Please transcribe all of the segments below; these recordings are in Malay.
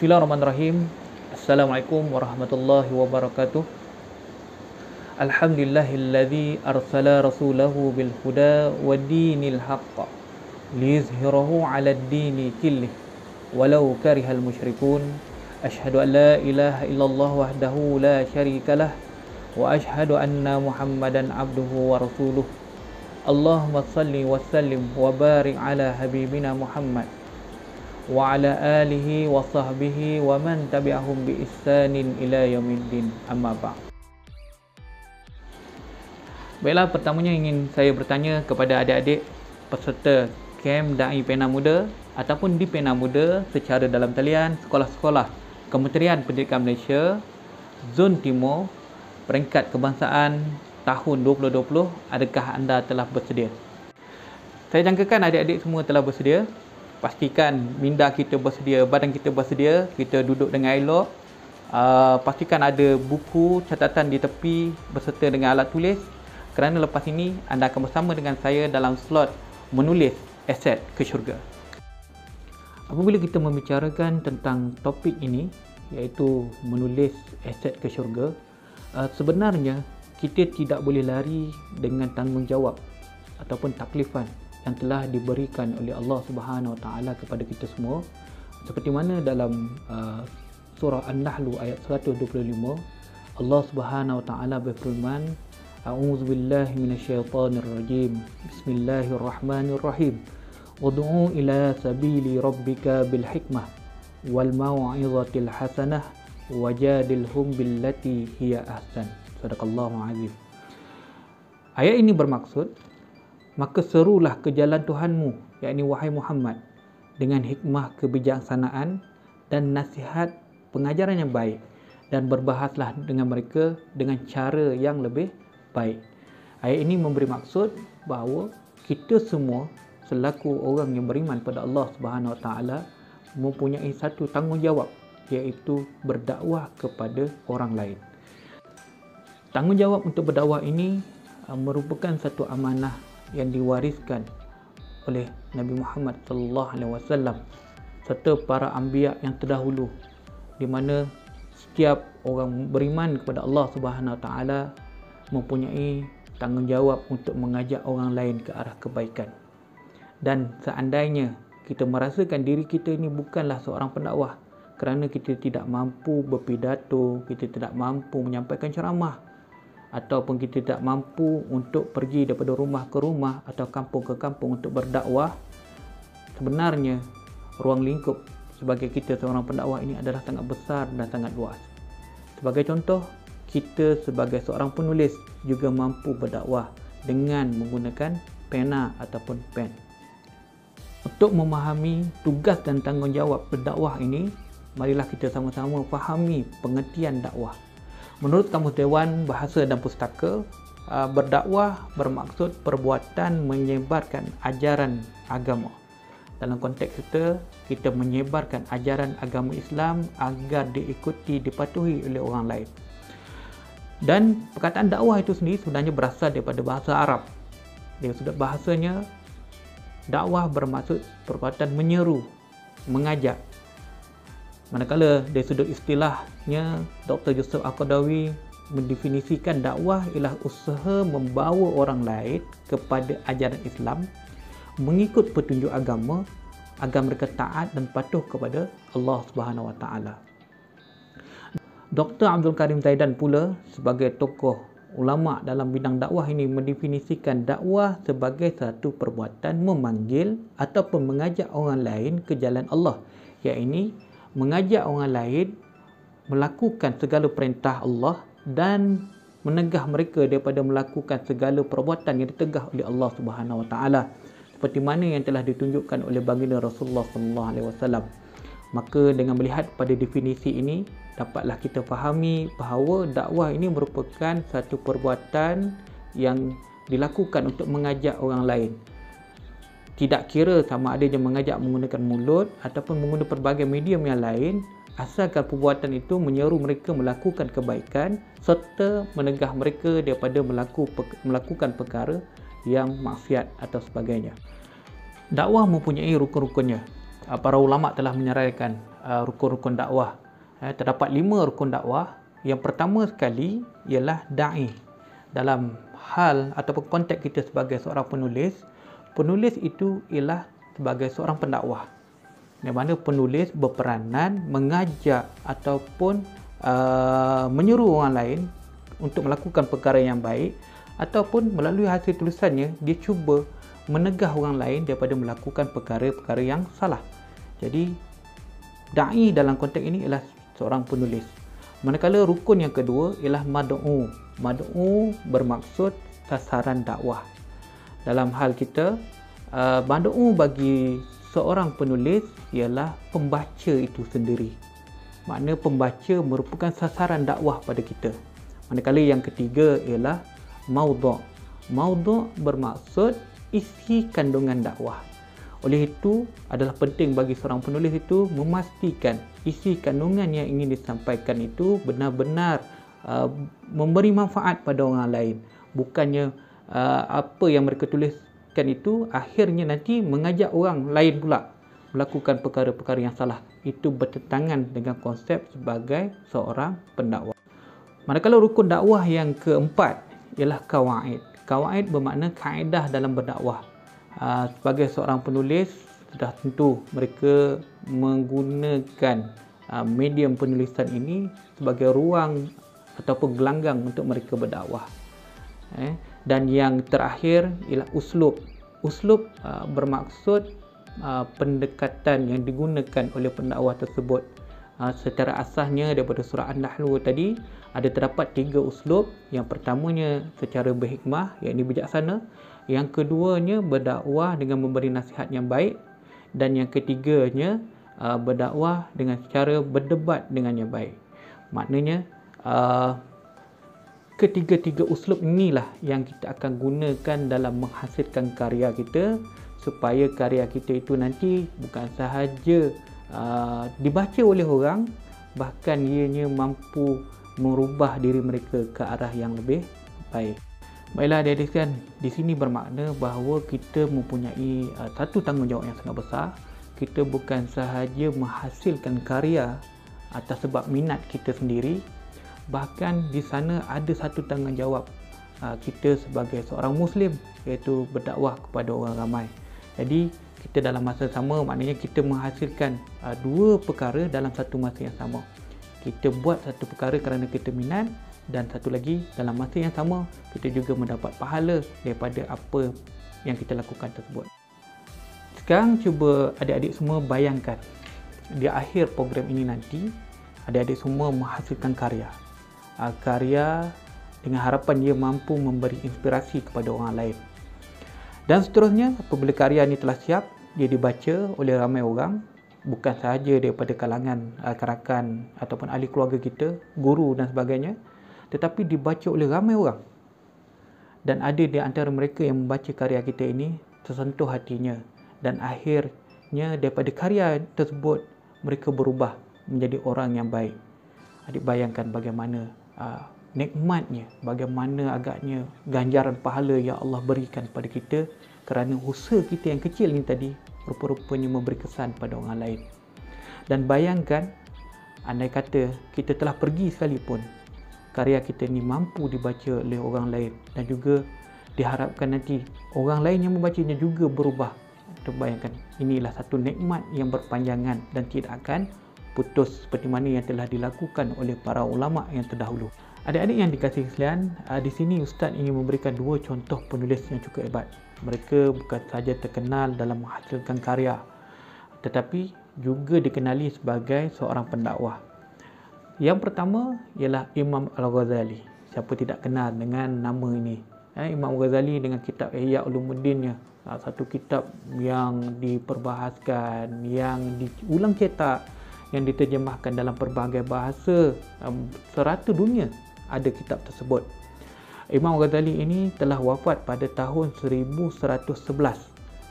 Bismillahirrahmanirrahim. Assalamualaikum warahmatullahi wabarakatuh. Alhamdulillahilladzi arsala rasulahu bil huda wa dinil haqq liyuzhirahu 'alad dini kullih walau karihal musyrikun. Asyhadu an la ilaha illallah wahdahu la syarikalah wa asyhadu anna Muhammadan abduhu wa rasuluh. Allahumma salli wa sallim wa barik ala habibina Muhammad wa ala alihi wa sahbihi wa man tabi'ahum bi ihsanin ila yaumiddin, amma ba'd. Baiklah, pertamanya ingin saya bertanya kepada adik-adik peserta kem Dai Pena Muda ataupun di Pena Muda secara dalam talian sekolah-sekolah Kementerian Pendidikan Malaysia Zon Timur peringkat kebangsaan tahun 2020, adakah anda telah bersedia? Saya jangkakan adik-adik semua telah bersedia. Pastikan minda kita bersedia, badan kita bersedia, kita duduk dengan elok. Pastikan ada buku catatan di tepi berserta dengan alat tulis, kerana lepas ini anda akan bersama dengan saya dalam slot menulis aset ke syurga. Apabila kita membicarakan tentang topik ini, iaitu menulis aset ke syurga, sebenarnya kita tidak boleh lari dengan tanggungjawab ataupun taklifan yang telah diberikan oleh Allah Subhanahu Wa Taala kepada kita semua, seperti mana dalam surah An-Nahl ayat 125 Allah Subhanahu Wa Taala berfirman, A'udzubillahi minasyaitonirrajim, Bismillahirrahmanirrahim, Ud'u ila sabili rabbika bil hikmah wal mau'izatil hasanah wajadilhum billati hiya ahsan. Sadaqallahu azim. Ayat ini bermaksud, maka serulah ke jalan Tuhanmu, yakni wahai Muhammad, dengan hikmah kebijaksanaan dan nasihat pengajaran yang baik, dan berbahaslah dengan mereka dengan cara yang lebih baik. Ayat ini memberi maksud bahawa kita semua selaku orang yang beriman pada Allah Subhanahu Wa Taala mempunyai satu tanggungjawab, iaitu berdakwah kepada orang lain. Tanggungjawab untuk berdakwah ini merupakan satu amanah yang diwariskan oleh Nabi Muhammad sallallahu alaihi wasallam serta para anbiya yang terdahulu, di mana setiap orang beriman kepada Allah Subhanahu Wa Taala mempunyai tanggungjawab untuk mengajak orang lain ke arah kebaikan. Dan seandainya kita merasakan diri kita ini bukanlah seorang pendakwah kerana kita tidak mampu berpidato, kita tidak mampu menyampaikan ceramah, ataupun kita tidak mampu untuk pergi daripada rumah ke rumah atau kampung ke kampung untuk berdakwah, sebenarnya ruang lingkup sebagai kita seorang pendakwah ini adalah sangat besar dan sangat luas. Sebagai contoh, kita sebagai seorang penulis juga mampu berdakwah dengan menggunakan pena ataupun pen. Untuk memahami tugas dan tanggungjawab berdakwah ini, marilah kita sama-sama fahami pengertian dakwah. Menurut Kamus Dewan Bahasa dan Pustaka, berdakwah bermaksud perbuatan menyebarkan ajaran agama. Dalam konteks kita menyebarkan ajaran agama Islam agar diikuti, dipatuhi oleh orang lain. Dan perkataan dakwah itu sendiri sebenarnya berasal daripada bahasa Arab. Dia sudah bahasanya, dakwah bermaksud perbuatan menyeru, mengajak. Manakala dari sudut istilahnya, Dr. Yusuf Al-Qaradawi mendefinisikan dakwah ialah usaha membawa orang lain kepada ajaran Islam, mengikut petunjuk agama agar mereka taat dan patuh kepada Allah Subhanahu Wa Taala. Dr. Abdul Karim Zaidan pula sebagai tokoh ulama dalam bidang dakwah ini mendefinisikan dakwah sebagai satu perbuatan memanggil ataupun mengajak orang lain ke jalan Allah, iaitu mengajak orang lain melakukan segala perintah Allah dan menegah mereka daripada melakukan segala perbuatan yang ditegah oleh Allah Subhanahu Wa Taala, seperti mana yang telah ditunjukkan oleh baginda Rasulullah sallallahu alaihi wasallam. Maka dengan melihat pada definisi ini, dapatlah kita fahami bahawa dakwah ini merupakan satu perbuatan yang dilakukan untuk mengajak orang lain. Tidak kira sama ada dia mengajak menggunakan mulut ataupun menggunakan pelbagai medium yang lain, asalkan perbuatan itu menyeru mereka melakukan kebaikan serta menegah mereka daripada melakukan perkara yang maksiat atau sebagainya. Dakwah mempunyai rukun-rukunnya. Para ulama telah menyeraikan rukun-rukun dakwah. Terdapat 5 rukun dakwah. Yang pertama sekali ialah da'i. Dalam hal ataupun konteks kita sebagai seorang penulis, penulis itu ialah sebagai seorang pendakwah, di mana penulis berperanan mengajak ataupun menyuruh orang lain untuk melakukan perkara yang baik, ataupun melalui hasil tulisannya dia cuba menegah orang lain daripada melakukan perkara-perkara yang salah. Jadi da'i dalam konteks ini ialah seorang penulis. Manakala rukun yang kedua ialah mad'u. Mad'u bermaksud sasaran dakwah. Dalam hal kita, mad'u bagi seorang penulis ialah pembaca itu sendiri. Makna pembaca merupakan sasaran dakwah pada kita. Manakala yang ketiga ialah maudhu'. Maudhu' bermaksud isi kandungan dakwah. Oleh itu, adalah penting bagi seorang penulis itu memastikan isi kandungan yang ingin disampaikan itu benar-benar memberi manfaat pada orang lain. Bukannya apa yang mereka tuliskan itu akhirnya nanti mengajak orang lain pula melakukan perkara-perkara yang salah. Itu bertentangan dengan konsep sebagai seorang pendakwah. Manakala rukun dakwah yang keempat ialah kawaid. Kawaid bermakna kaedah dalam berdakwah. Sebagai seorang penulis, sudah tentu mereka menggunakan medium penulisan ini sebagai ruang ataupun gelanggang untuk mereka berdakwah. Dan yang terakhir ialah uslub. Uslub bermaksud pendekatan yang digunakan oleh pendakwah tersebut. Secara asasnya daripada surah An-Nahl tadi ada terdapat 3 uslub. Yang pertamanya secara berhikmah, iaitu bijaksana. Yang keduanya berdakwah dengan memberi nasihat yang baik. Dan yang ketiganya berdakwah dengan cara berdebat dengan yang baik. Maknanya ketiga-tiga uslub inilah yang kita akan gunakan dalam menghasilkan karya kita, supaya karya kita itu nanti bukan sahaja dibaca oleh orang, bahkan ianya mampu merubah diri mereka ke arah yang lebih baik. Baiklah adik-adik sekalian, di sini bermakna bahawa kita mempunyai satu tanggungjawab yang sangat besar. Kita bukan sahaja menghasilkan karya atas sebab minat kita sendiri, bahkan di sana ada satu tanggungjawab kita sebagai seorang Muslim, iaitu berdakwah kepada orang ramai. Jadi kita dalam masa sama, maknanya kita menghasilkan 2 perkara dalam satu masa yang sama. Kita buat satu perkara kerana kita minat, dan satu lagi dalam masa yang sama kita juga mendapat pahala daripada apa yang kita lakukan tersebut. Sekarang cuba adik-adik semua bayangkan, di akhir program ini nanti adik-adik semua menghasilkan karya. Karya dengan harapan dia mampu memberi inspirasi kepada orang lain. Dan seterusnya, apabila karya ini telah siap, dia dibaca oleh ramai orang, bukan sahaja daripada kalangan rakan ataupun ahli keluarga kita, guru dan sebagainya, tetapi dibaca oleh ramai orang. Dan ada di antara mereka yang membaca karya kita ini tersentuh hatinya, dan akhirnya daripada karya tersebut mereka berubah menjadi orang yang baik. Adik bayangkan bagaimana nikmatnya, bagaimana agaknya ganjaran pahala yang Allah berikan pada kita kerana usaha kita yang kecil ini tadi rupa-rupanya memberi kesan pada orang lain. Dan bayangkan, andai kata kita telah pergi sekalipun, karya kita ni mampu dibaca oleh orang lain, dan juga diharapkan nanti orang lain yang membacanya juga berubah. Terbayangkan, inilah satu nikmat yang berpanjangan dan tidak akan putus seperti mana yang telah dilakukan oleh para ulama yang terdahulu. Adik-adik yang dikasihi sekalian, di sini Ustaz ingin memberikan 2 contoh penulis yang cukup hebat. Mereka bukan sahaja terkenal dalam menghasilkan karya, tetapi juga dikenali sebagai seorang pendakwah. Yang pertama ialah Imam Al-Ghazali. Siapa tidak kenal dengan nama ini? Imam Al-Ghazali dengan kitab Ihya Ulumuddin-nya, satu kitab yang diperbahaskan, yang diulang cetak, yang diterjemahkan dalam pelbagai bahasa, serata dunia ada kitab tersebut. Imam Ghazali ini telah wafat pada tahun 1111.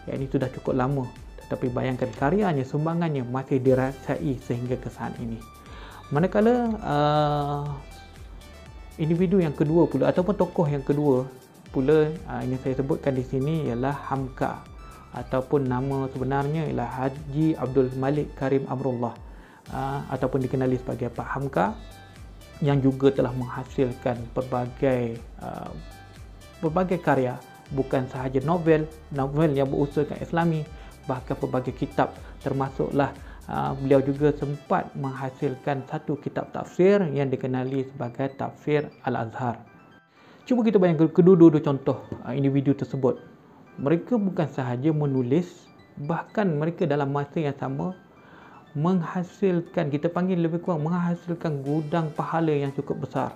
Yang ini sudah cukup lama, tetapi bayangkan karyanya, sumbangannya masih dirasai sehingga ke saat ini. Manakala individu yang kedua pula, ataupun tokoh yang kedua pula yang saya sebutkan di sini ialah Hamka, ataupun nama sebenarnya ialah Haji Abdul Malik Karim Amrullah. ataupun dikenali sebagai Pak Hamka, yang juga telah menghasilkan berbagai karya, bukan sahaja novel yang berunsurkan Islami, bahkan pelbagai kitab, termasuklah beliau juga sempat menghasilkan satu kitab tafsir yang dikenali sebagai Tafsir Al-Azhar. Cuba kita bayangkan kedua-dua contoh individu tersebut. Mereka bukan sahaja menulis, bahkan mereka dalam masa yang sama menghasilkan, kita panggil lebih kurang menghasilkan gudang pahala yang cukup besar,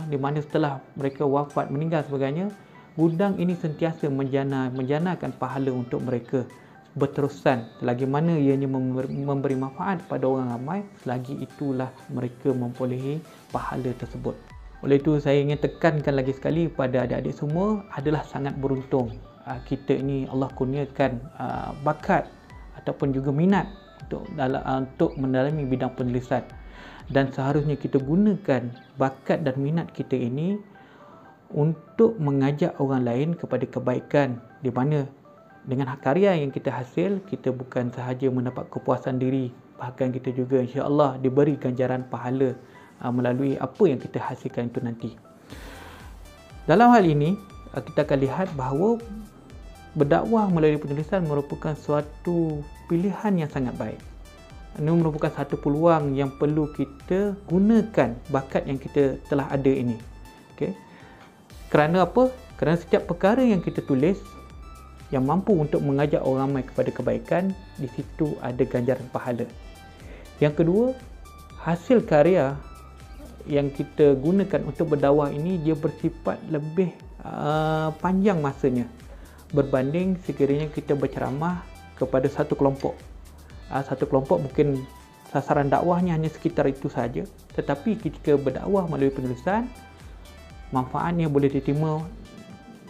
di mana setelah mereka wafat, meninggal sebagainya, gudang ini sentiasa menjanakan pahala untuk mereka berterusan. Selagi mana ianya memberi manfaat pada orang ramai, selagi itulah mereka memperolehi pahala tersebut. Oleh itu saya ingin tekankan lagi sekali pada adik-adik semua, adalah sangat beruntung kita ini Allah kurniakan bakat ataupun juga minat untuk mendalami bidang penulisan, dan seharusnya kita gunakan bakat dan minat kita ini untuk mengajak orang lain kepada kebaikan, di mana dengan karya yang kita hasil, kita bukan sahaja mendapat kepuasan diri, bahkan kita juga insya-Allah diberi ganjaran pahala melalui apa yang kita hasilkan itu nanti. Dalam hal ini kita akan lihat bahawa berdakwah melalui penulisan merupakan suatu pilihan yang sangat baik. Ini merupakan satu peluang yang perlu kita gunakan bakat yang kita telah ada ini. Okey. Kerana apa? Kerana setiap perkara yang kita tulis yang mampu untuk mengajak orang ramai kepada kebaikan, di situ ada ganjaran pahala. Yang kedua, hasil karya yang kita gunakan untuk berdakwah ini dia bersifat lebih panjang masanya berbanding sekiranya kita berceramah kepada satu kelompok. Satu kelompok mungkin sasaran dakwahnya hanya sekitar itu saja, tetapi ketika berdakwah melalui penulisan, manfaatnya boleh diterima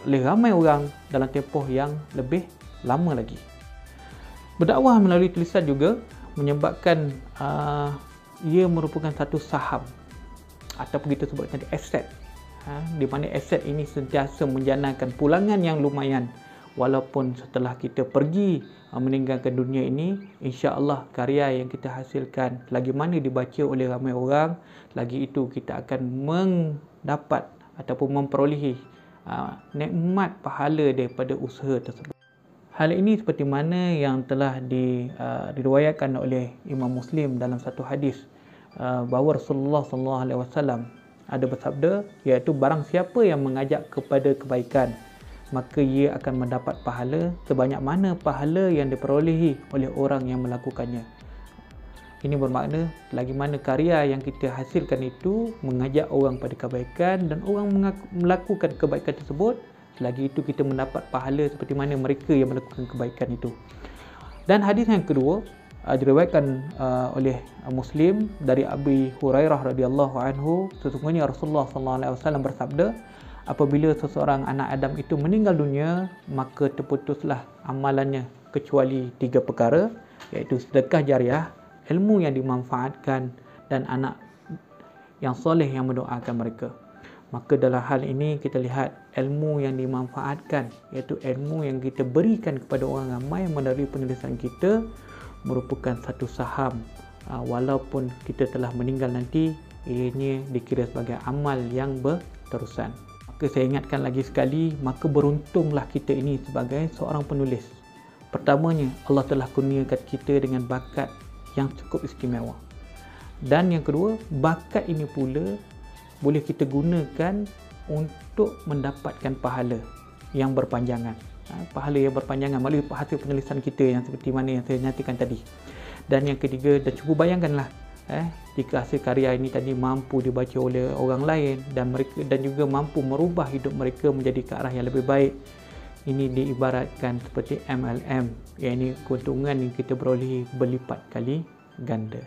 oleh ramai orang dalam tempoh yang lebih lama lagi. Berdakwah melalui tulisan juga menyebabkan ia merupakan satu saham ataupun kita sebutkan aset, di mana aset ini sentiasa menjanakan pulangan yang lumayan. Walaupun setelah kita pergi meninggalkan dunia ini, insya-Allah karya yang kita hasilkan lagi mana dibaca oleh ramai orang, lagi itu kita akan mendapat ataupun memperolehi nikmat pahala daripada usaha tersebut. Hal ini seperti mana yang telah diriwayatkan oleh Imam Muslim dalam satu hadis, bahawa Rasulullah SAW ada bersabda, iaitu barang siapa yang mengajak kepada kebaikan, maka ia akan mendapat pahala sebanyak mana pahala yang diperolehi oleh orang yang melakukannya. Ini bermakna selagi mana karya yang kita hasilkan itu mengajak orang pada kebaikan dan orang melakukan kebaikan tersebut, selagi itu kita mendapat pahala seperti mana mereka yang melakukan kebaikan itu. Dan hadis yang kedua diriwayatkan oleh Muslim dari Abi Hurairah radhiyallahu anhu, sesungguhnya Rasulullah SAW bersabda, apabila seseorang anak Adam itu meninggal dunia, maka terputuslah amalannya kecuali 3 perkara, iaitu sedekah jariah, ilmu yang dimanfaatkan, dan anak yang soleh yang mendoakan mereka. Maka dalam hal ini kita lihat ilmu yang dimanfaatkan, iaitu ilmu yang kita berikan kepada orang ramai melalui penulisan kita, merupakan satu saham. Walaupun kita telah meninggal nanti, ianya dikira sebagai amal yang berterusan. Maka saya ingatkan lagi sekali, maka beruntunglah kita ini sebagai seorang penulis. Pertamanya, Allah telah kurniakan kita dengan bakat yang cukup istimewa. Dan yang kedua, bakat ini pula boleh kita gunakan untuk mendapatkan pahala yang berpanjangan. Pahala yang berpanjangan melalui hasil penulisan kita yang seperti mana yang saya nyatakan tadi. Dan yang ketiga, dan cuba bayangkanlah jika hasil karya ini tadi mampu dibaca oleh orang lain dan mereka dan juga mampu merubah hidup mereka menjadi ke arah yang lebih baik. Ini diibaratkan seperti MLM, iaitu keuntungan yang kita perolehi berlipat kali ganda.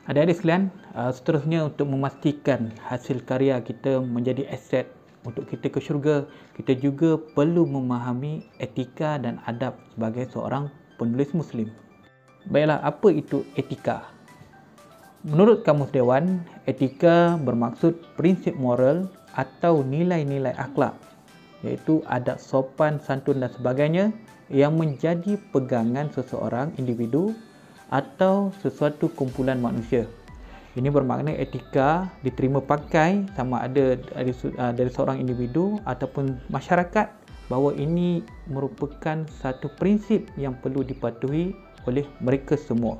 Adik-adik sekalian, seterusnya untuk memastikan hasil karya kita menjadi aset untuk kita ke syurga, kita juga perlu memahami etika dan adab sebagai seorang penulis Muslim. Baiklah, apa itu etika? Menurut Kamus Dewan, etika bermaksud prinsip moral atau nilai-nilai akhlak, iaitu adab sopan, santun dan sebagainya yang menjadi pegangan seseorang individu atau sesuatu kumpulan manusia. Ini bermakna etika diterima pakai sama ada dari seorang individu ataupun masyarakat, bahawa ini merupakan satu prinsip yang perlu dipatuhi oleh mereka semua.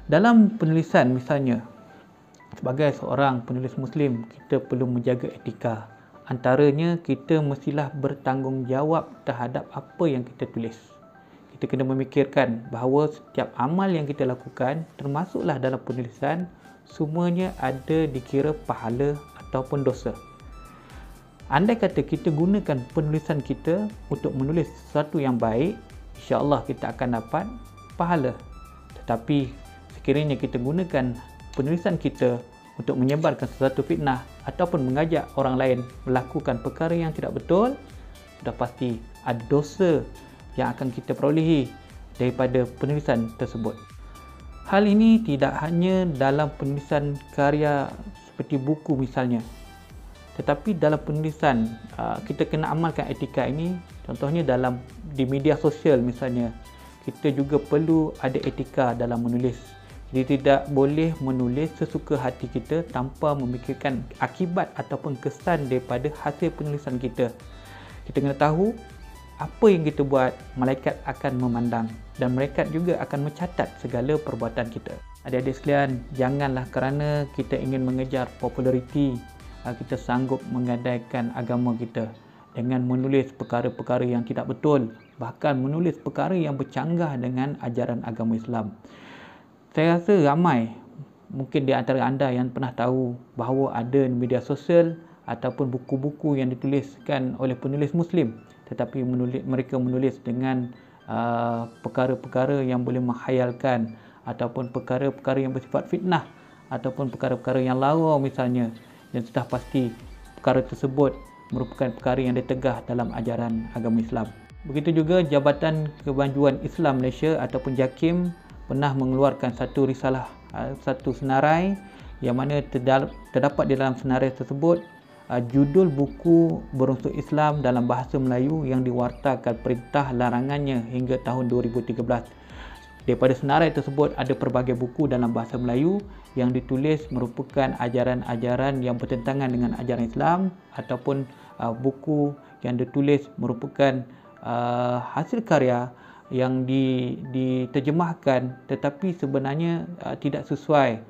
Dalam penulisan misalnya, sebagai seorang penulis Muslim, kita perlu menjaga etika. Antaranya, kita mestilah bertanggungjawab terhadap apa yang kita tulis. Kita kena memikirkan bahawa setiap amal yang kita lakukan, termasuklah dalam penulisan, semuanya ada dikira pahala ataupun dosa. Andai kata kita gunakan penulisan kita untuk menulis sesuatu yang baik, insya-Allah kita akan dapat pahala. Tetapi sekiranya kita gunakan penulisan kita untuk menyebarkan sesuatu fitnah ataupun mengajak orang lain melakukan perkara yang tidak betul, sudah pasti ada dosa yang akan kita perolehi daripada penulisan tersebut. Hal ini tidak hanya dalam penulisan karya seperti buku misalnya, tetapi dalam penulisan kita kena amalkan etika ini. Contohnya di media sosial misalnya, kita juga perlu ada etika dalam menulis. Jadi tidak boleh menulis sesuka hati kita tanpa memikirkan akibat ataupun kesan daripada hasil penulisan kita. Kita kena tahu apa yang kita buat, malaikat akan memandang dan malaikat juga akan mencatat segala perbuatan kita. Adik-adik sekalian, janganlah kerana kita ingin mengejar populariti, kita sanggup menggadaikan agama kita dengan menulis perkara-perkara yang tidak betul, bahkan menulis perkara yang bercanggah dengan ajaran agama Islam. Saya rasa ramai mungkin di antara anda yang pernah tahu bahawa ada media sosial ataupun buku-buku yang dituliskan oleh penulis Muslim, tetapi mereka menulis dengan perkara-perkara yang boleh menghayalkan ataupun perkara-perkara yang bersifat fitnah ataupun perkara-perkara yang lara misalnya, dan sudah pasti perkara tersebut merupakan perkara yang ditegah dalam ajaran agama Islam. Begitu juga Jabatan Kemajuan Islam Malaysia ataupun JAKIM pernah mengeluarkan satu risalah, satu senarai yang mana terdapat di dalam senarai tersebut judul buku berunsur Islam dalam bahasa Melayu yang diwartakan perintah larangannya hingga tahun 2013. Daripada senarai tersebut ada pelbagai buku dalam bahasa Melayu yang ditulis merupakan ajaran-ajaran yang bertentangan dengan ajaran Islam, ataupun buku yang ditulis merupakan hasil karya yang diterjemahkan tetapi sebenarnya tidak sesuai,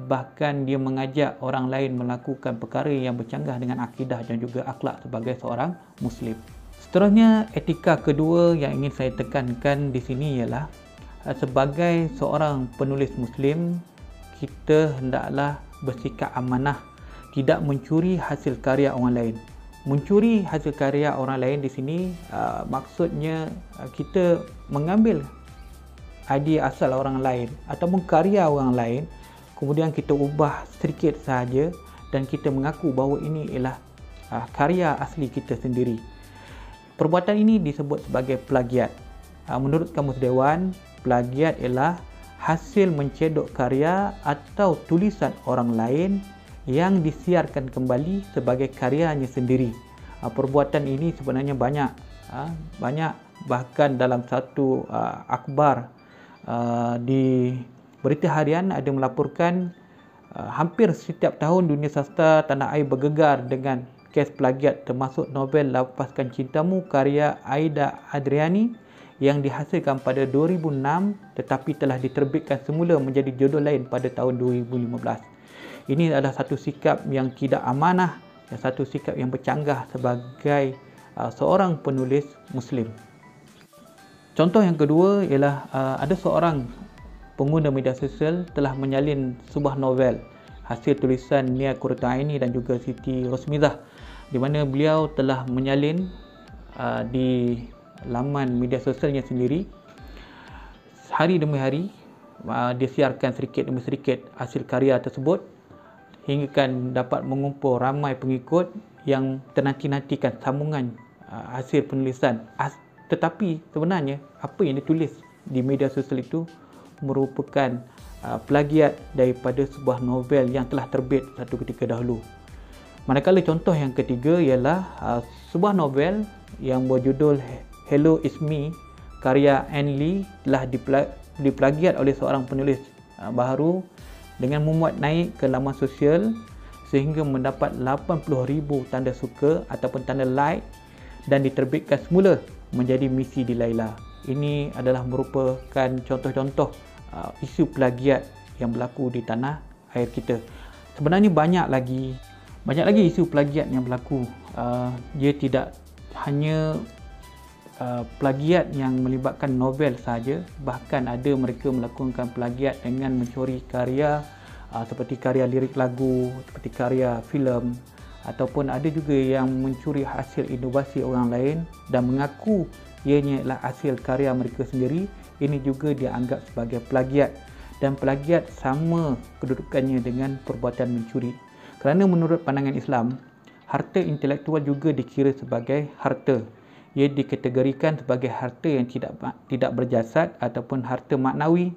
bahkan dia mengajak orang lain melakukan perkara yang bercanggah dengan akidah dan juga akhlak sebagai seorang Muslim. Seterusnya, etika kedua yang ingin saya tekankan di sini ialah sebagai seorang penulis Muslim, kita hendaklah bersikap amanah, tidak mencuri hasil karya orang lain. Mencuri hasil karya orang lain di sini maksudnya kita mengambil idea asal orang lain ataupun karya orang lain, kemudian kita ubah sedikit sahaja dan kita mengaku bahawa ini ialah karya asli kita sendiri. Perbuatan ini disebut sebagai plagiat. Menurut Kamus Dewan, plagiat ialah hasil mencedok karya atau tulisan orang lain yang disiarkan kembali sebagai karyanya sendiri. Perbuatan ini sebenarnya banyak, bahkan dalam satu akhbar di berita harian ada melaporkan hampir setiap tahun dunia sastra tanah air bergegar dengan kes plagiat, termasuk novel Lapaskan Cintamu karya Aida Adriani yang dihasilkan pada 2006 tetapi telah diterbitkan semula menjadi judul lain pada tahun 2015. Ini adalah satu sikap yang tidak amanah dan satu sikap yang bercanggah sebagai seorang penulis Muslim. Contoh yang kedua ialah ada seorang pengguna media sosial telah menyalin sebuah novel hasil tulisan Nia Qurratu'aini dan juga Siti Rosmizah, di mana beliau telah menyalin di laman media sosialnya sendiri. Hari demi hari dia siarkan sedikit demi sedikit hasil karya tersebut hingga kan dapat mengumpul ramai pengikut yang ternanti-nantikan sambungan hasil penulisan. Tetapi sebenarnya apa yang ditulis di media sosial itu merupakan plagiat daripada sebuah novel yang telah terbit satu ketika dahulu. Manakala contoh yang ketiga ialah sebuah novel yang berjudul Hello It's Me karya Anne Lee telah diplagiat oleh seorang penulis baharu dengan memuat naik ke laman sosial sehingga mendapat 80,000 tanda suka ataupun tanda like dan diterbitkan semula menjadi misi di Laila. Ini adalah merupakan contoh-contoh isu plagiat yang berlaku di tanah air kita. Sebenarnya banyak lagi isu plagiat yang berlaku. Dia tidak hanya plagiat yang melibatkan novel sahaja, bahkan ada mereka melakukan plagiat dengan mencuri karya seperti karya lirik lagu, seperti karya filem, ataupun ada juga yang mencuri hasil inovasi orang lain dan mengaku ianya adalah hasil karya mereka sendiri. Ini juga dianggap sebagai plagiat, dan plagiat sama kedudukannya dengan perbuatan mencuri. Kerana menurut pandangan Islam, harta intelektual juga dikira sebagai harta. Ia dikategorikan sebagai harta yang tidak berjasad ataupun harta maknawi.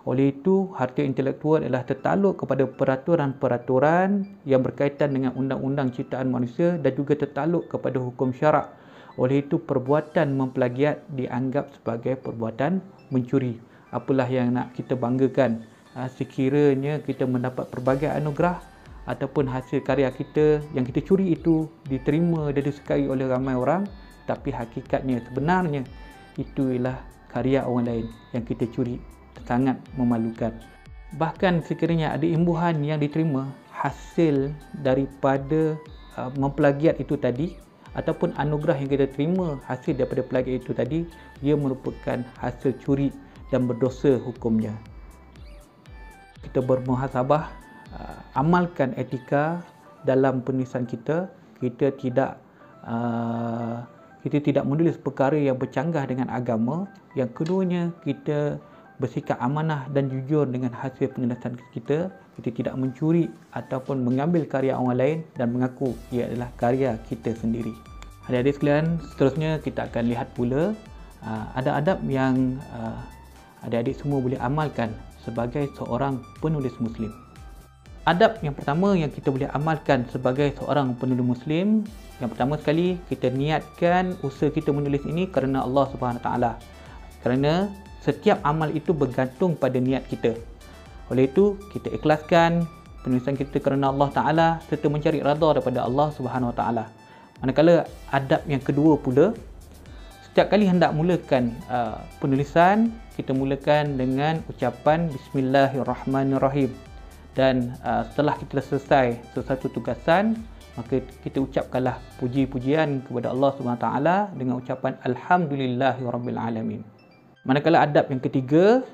Oleh itu, harta intelektual adalah tertakluk kepada peraturan-peraturan yang berkaitan dengan undang-undang ciptaan manusia dan juga tertakluk kepada hukum syarak. Oleh itu, perbuatan memplagiat dianggap sebagai perbuatan mencuri. Apalah yang nak kita banggakan sekiranya kita mendapat pelbagai anugerah ataupun hasil karya kita yang kita curi itu diterima dan disukai oleh ramai orang, tapi hakikatnya sebenarnya itu ialah karya orang lain yang kita curi. Sangat memalukan. Bahkan sekiranya ada imbuhan yang diterima hasil daripada memplagiat itu tadi, ataupun anugerah yang kita terima hasil daripada plagiat itu tadi, ia merupakan hasil curi dan berdosa hukumnya. Kita bermuhasabah, amalkan etika dalam penulisan kita. Kita tidak menulis perkara yang bercanggah dengan agama. Yang keduanya, kita bersikap amanah dan jujur dengan hasil penulisan kita. Kita tidak mencuri ataupun mengambil karya orang lain dan mengaku ia adalah karya kita sendiri. Adik-adik sekalian, seterusnya kita akan lihat pula adab-adab yang adik-adik semua boleh amalkan sebagai seorang penulis Muslim. Adab yang pertama yang kita boleh amalkan sebagai seorang penulis Muslim, yang pertama sekali, kita niatkan usaha kita menulis ini kerana Allah Subhanahu Wa Taala. Kerana setiap amal itu bergantung pada niat kita. Oleh itu, kita ikhlaskan penulisan kita kerana Allah Ta'ala serta mencari redha daripada Allah Subhanahu Wa Taala. Manakala adab yang kedua pula, setiap kali hendak mulakan penulisan, kita mulakan dengan ucapan Bismillahirrahmanirrahim. Dan setelah kita selesai sesuatu tugasan, maka kita ucapkanlah puji-pujian kepada Allah Subhanahu Wa Taala dengan ucapan Alhamdulillahirabbil alamin. Manakala adab yang ketiga,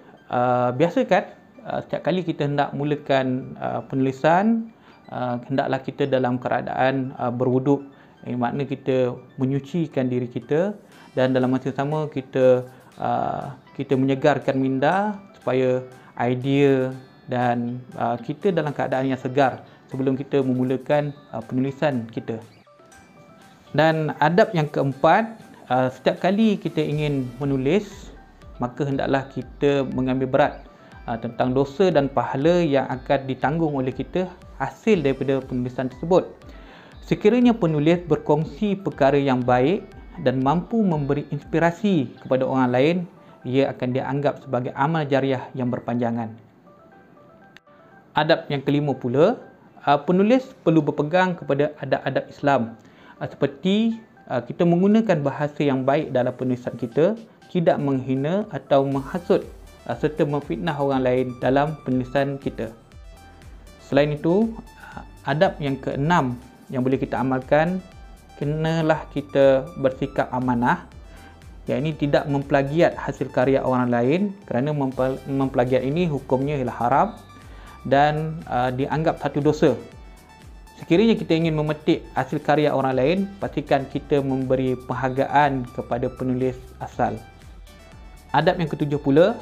biasakan setiap kali kita hendak mulakan penulisan, hendaklah kita dalam keadaan berwuduk. Makna kita menyucikan diri kita, dan dalam masa sama kita menyegarkan minda supaya idea dan kita dalam keadaan yang segar sebelum kita memulakan penulisan kita. Dan adab yang keempat, setiap kali kita ingin menulis, maka hendaklah kita mengambil berat tentang dosa dan pahala yang akan ditanggung oleh kita hasil daripada penulisan tersebut. Sekiranya penulis berkongsi perkara yang baik dan mampu memberi inspirasi kepada orang lain, ia akan dianggap sebagai amal jariah yang berpanjangan. Adab yang kelima pula, penulis perlu berpegang kepada adab-adab Islam, seperti kita menggunakan bahasa yang baik dalam penulisan kita, tidak menghina atau menghasut serta memfitnah orang lain dalam penulisan kita. Selain itu, adab yang keenam yang boleh kita amalkan, kenalah kita bersikap amanah, iaitu tidak memplagiat hasil karya orang lain, kerana memplagiat ini hukumnya ialah haram dan dianggap satu dosa. Sekiranya kita ingin memetik hasil karya orang lain, pastikan kita memberi penghargaan kepada penulis asal. Adab yang ketujuh pula,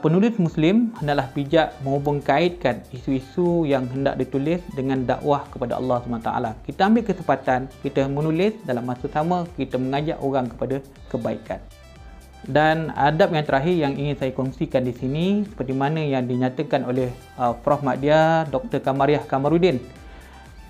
penulis Muslim hendaklah bijak menghubung kaitkan isu-isu yang hendak ditulis dengan dakwah kepada Allah SWT. Kita ambil kesempatan, kita menulis, dalam masa sama kita mengajak orang kepada kebaikan. Dan adab yang terakhir yang ingin saya kongsikan di sini, seperti mana yang dinyatakan oleh Prof. Madya Dr. Kamariah Kamarudin.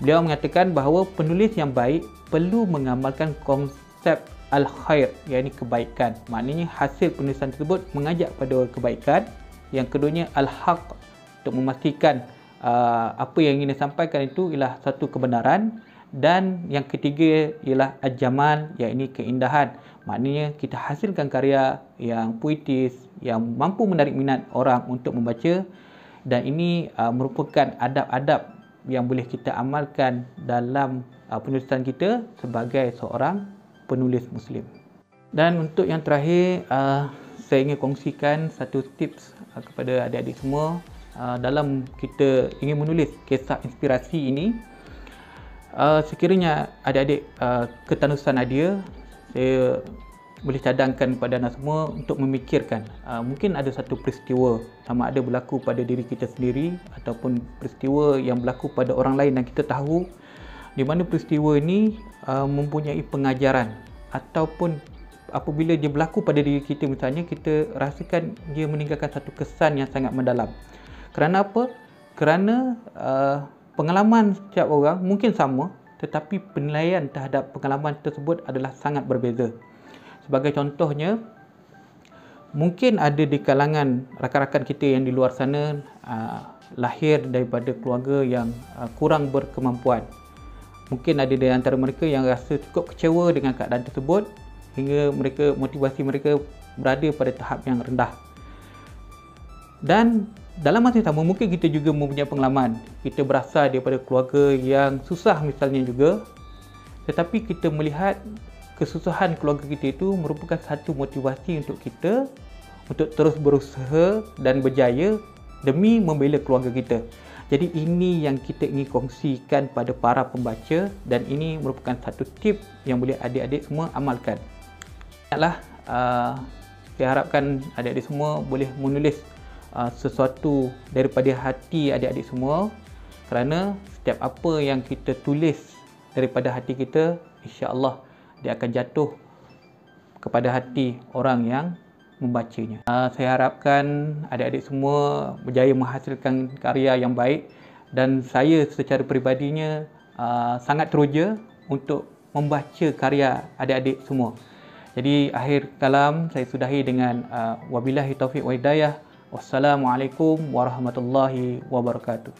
Beliau mengatakan bahawa penulis yang baik perlu mengamalkan konsep al-khair, iaitu kebaikan. Maknanya hasil penulisan tersebut mengajak pada kebaikan. Yang keduanya al-haq, untuk memastikan apa yang ingin disampaikan itu ialah satu kebenaran. Dan yang ketiga ialah al-jamal, iaitu keindahan. Maknanya kita hasilkan karya yang puitis, yang mampu menarik minat orang untuk membaca. Dan ini merupakan adab-adab yang boleh kita amalkan dalam penulisan kita sebagai seorang penulis Muslim. Dan untuk yang terakhir, saya ingin kongsikan satu tips kepada adik-adik semua dalam kita ingin menulis kisah inspirasi ini. Sekiranya adik-adik ketanusan ada, saya boleh cadangkan kepada anda semua untuk memikirkan mungkin ada satu peristiwa, sama ada berlaku pada diri kita sendiri ataupun peristiwa yang berlaku pada orang lain dan kita tahu di mana peristiwa ini mempunyai pengajaran, ataupun apabila dia berlaku pada diri kita misalnya, kita rasakan dia meninggalkan satu kesan yang sangat mendalam. Kerana apa? Kerana pengalaman setiap orang mungkin sama, tetapi penilaian terhadap pengalaman tersebut adalah sangat berbeza. Sebagai contohnya, mungkin ada di kalangan rakan-rakan kita yang di luar sana lahir daripada keluarga yang kurang berkemampuan. Mungkin ada di antara mereka yang rasa cukup kecewa dengan keadaan tersebut hingga motivasi mereka berada pada tahap yang rendah. Dan dalam masa yang sama, mungkin kita juga mempunyai pengalaman. Kita berasal daripada keluarga yang susah misalnya juga, tetapi kita melihat kesusahan keluarga kita itu merupakan satu motivasi untuk kita untuk terus berusaha dan berjaya demi membela keluarga kita. Jadi ini yang kita ingin kongsikan pada para pembaca, dan ini merupakan satu tip yang boleh adik-adik semua amalkan. Ingatlah, saya harapkan adik-adik semua boleh menulis sesuatu daripada hati adik-adik semua, kerana setiap apa yang kita tulis daripada hati kita, insya-Allah dia akan jatuh kepada hati orang yang membacanya. Saya harapkan adik-adik semua berjaya menghasilkan karya yang baik, dan saya secara peribadinya sangat teruja untuk membaca karya adik-adik semua. Jadi akhir kalam saya sudahi dengan wabillahi taufiq wa hidayah. Wassalamualaikum warahmatullahi wabarakatuh.